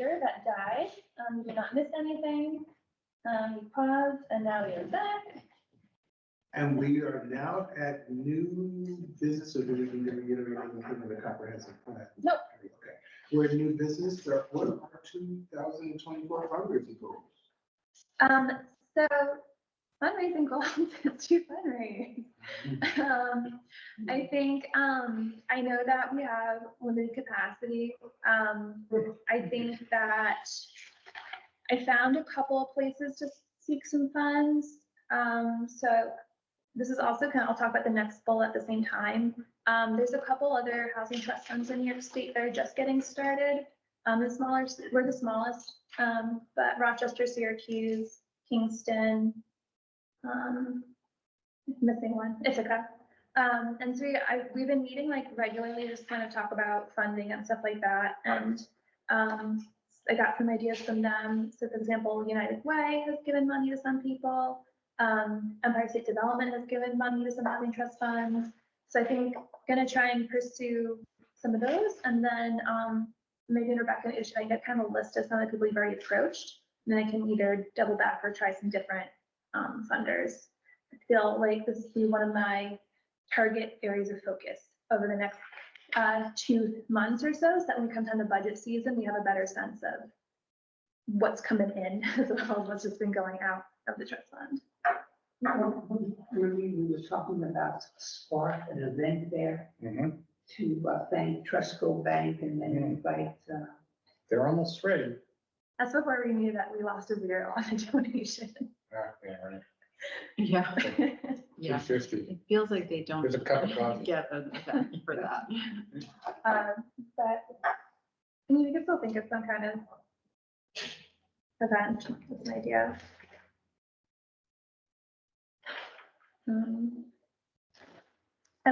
breaker that died. We did not miss anything. We paused and now we are back. And we are now at new business, or do we need to reiterate anything in the comprehensive plan? Nope. Okay, we're at new business, what are our 2024 fundraising goals? So fundraising goals is to fundraise. I think, I know that we have limited capacity. I think that I found a couple of places to seek some funds. So this is also kind of, I'll talk about the next bullet at the same time. There's a couple other housing trust funds in New York State that are just getting started. We're the smallest, but Rochester, Syracuse, Kingston, missing one, Ithaca. And so we've been meeting like regularly, just kind of talk about funding and stuff like that. And I got some ideas from them. So for example, United Way has given money to some people. Empire State Development has given money to some housing trust funds. So I think I'm gonna try and pursue some of those. And then maybe Rebecca, if I get kind of a list of some of the people we've already approached, and then I can either double back or try some different funders. I feel like this will be one of my target areas of focus over the next 2 months or so that when we come time to budget season, we have a better sense of what's coming in as well as what's just been going out of the trust fund. We were talking about Spark, an event there to thank Trustco Bank and then invite. They're almost ready. That's before we knew that we lost a year on a donation. Yeah, right. Yeah, yeah. 250. It feels like they don't There's a cup of coffee. get an event for that. But I mean, we could still think of some kind of event. That's an idea. And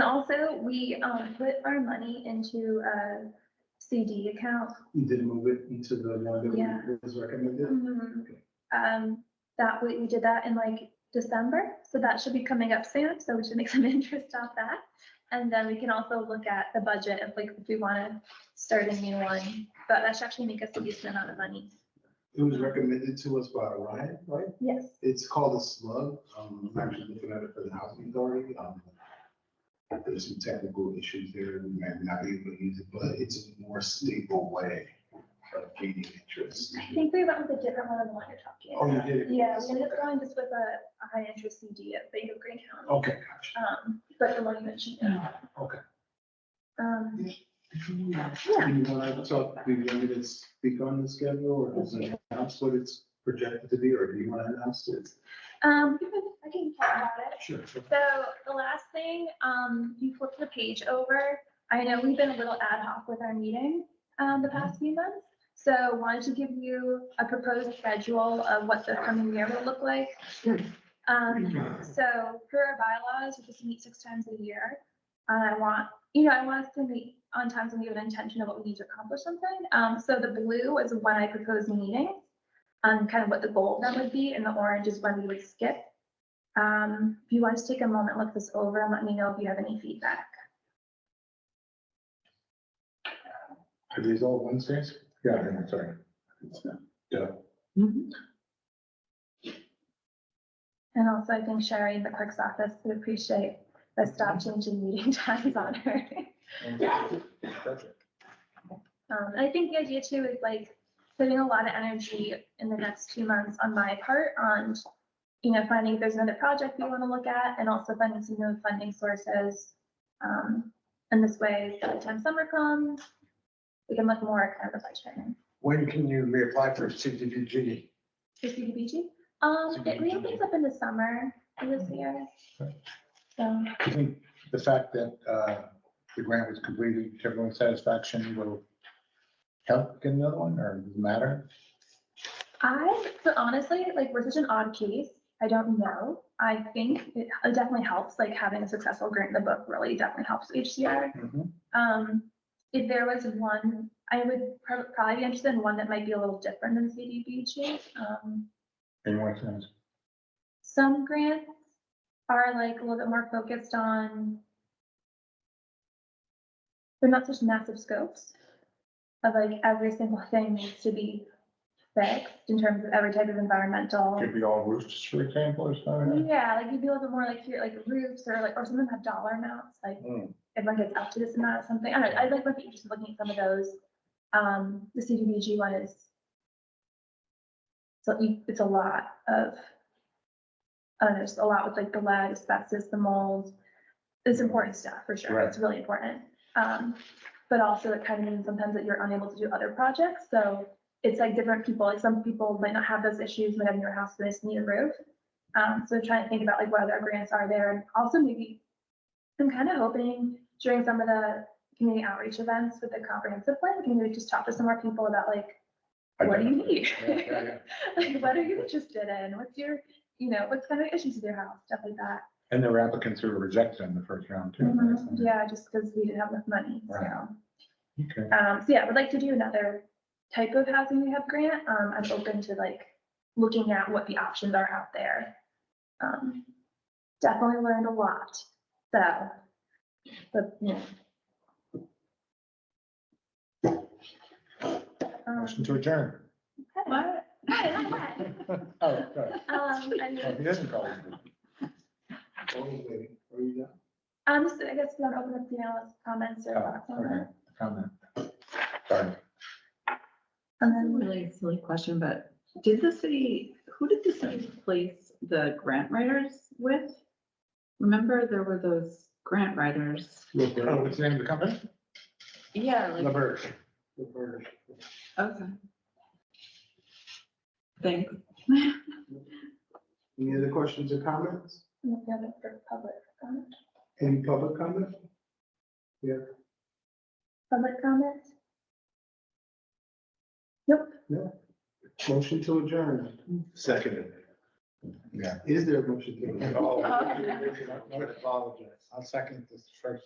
also we put our money into a CD account. You did move it into the one Yeah. that was recommended? That we did that in like December, so that should be coming up soon. So we should make some interest off that. And then we can also look at the budget if we want to start a new one, but that should actually make us a decent amount of money. It was recommended to us by Ryan, right? Yes. It's called a slug. I'm actually looking at it for the housing authority. There's some technical issues there. We might not be able to use it, but it's a more stable way of gaining interest. I think we went with a different one than the one you're talking Oh, about. you did? Yeah, we ended up going just with a high interest CD at Bank of Green County. Okay, gotcha. But the one you mentioned. Yeah. Okay. Yeah. Do you want to talk, do you want me to speak on the schedule or does it announce what it's projected to be, or do you want to announce it? I can talk about it. Sure. So the last thing, you flip the page over. I know we've been a little ad hoc with our meeting the past few months. So wanted to give you a proposed schedule of what the coming year will look like. So for our bylaws, we just meet 6 times a year. And I want us to meet on times when we have an intention of what we need to accomplish something. So the blue is when I propose meetings, kind of what the goal then would be, and the orange is when we would skip. If you want to take a moment, look this over and let me know if you have any feedback. Are these all Wednesdays? Yeah, I'm sorry. Yeah. And also, I think Sherry in the clerk's office would appreciate the stop changing meeting times on her. Perfect. And I think the idea too is like putting a lot of energy in the next 2 months on my part on, finding if there's another project we want to look at and also finding some new funding sources. And this way, by the time summer comes, we can look more at kind of the budget. When can you reapply for CDBG? For CDBG? It reopens up in the summer of this year. So. I think the fact that the grant was completed to everyone's satisfaction will help get another one, or does it matter? But honestly, like we're such an odd case. I don't know. I think it definitely helps, like having a successful grant in the book really definitely helps HCR. If there was one, I would probably be interested in one that might be a little different than CDBG. In what sense? Some grants are like a little bit more focused on, they're not such massive scopes. of like every single thing needs to be fixed in terms of every type of environmental. Could be all roofs, for example, or something. Yeah, like you'd be a little bit more like here, like roofs or like, or some of them have dollar amounts, like Mm. everyone gets up to this amount or something. I don't know, I'd like, would be interested in looking at some of those. The CDBG one is, so it's a lot of, I don't know, just a lot with like the lead, asbestos, the mold. It's important stuff for sure. Right. It's really important. But also it kind of means sometimes that you're unable to do other projects. So it's like different people, like some people might not have those issues, might have in your house, but they just need a roof. So trying to think about like what other grants are there, and also maybe I'm kind of hoping during some of the community outreach events with the comprehensive plan, we can maybe just talk to some more people about like, what do you need? Yeah. Like, what are you interested in? What's your, what's kind of issues with your house, stuff like that. And there were applicants who were rejected in the first round too. Yeah, just because we didn't have enough money, so. Right. Okay. So yeah, I would like to do another type of housing rehab grant. I'm open to like looking at what the options are out there. Definitely learned a lot, so, but, yeah. Motion to adjourn. What? Hey, not what? Oh, sorry. I He doesn't call it. Wait, are you done? just, I guess, I'm open up to analyst comments or thoughts on Okay, that. comment. Sorry. And That's a then, really silly question, but who did the city place the grant writers with? Remember there were those grant writers? Oh, what's the name of the company? Yeah, like, LaBerge. okay. Thanks. Any other questions or comments? I'm looking at it for public comment. Any public comment? Public comment? Nope. No. Motion to adjourn. Seconded. Yeah. Is there a motion to adjourn? I apologize. I'll second this first.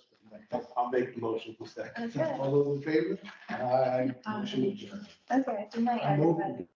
I'll make the motion for second. Okay. All those in favor? Aye. Motion adjourned. Okay, good night, I'm moving. everybody.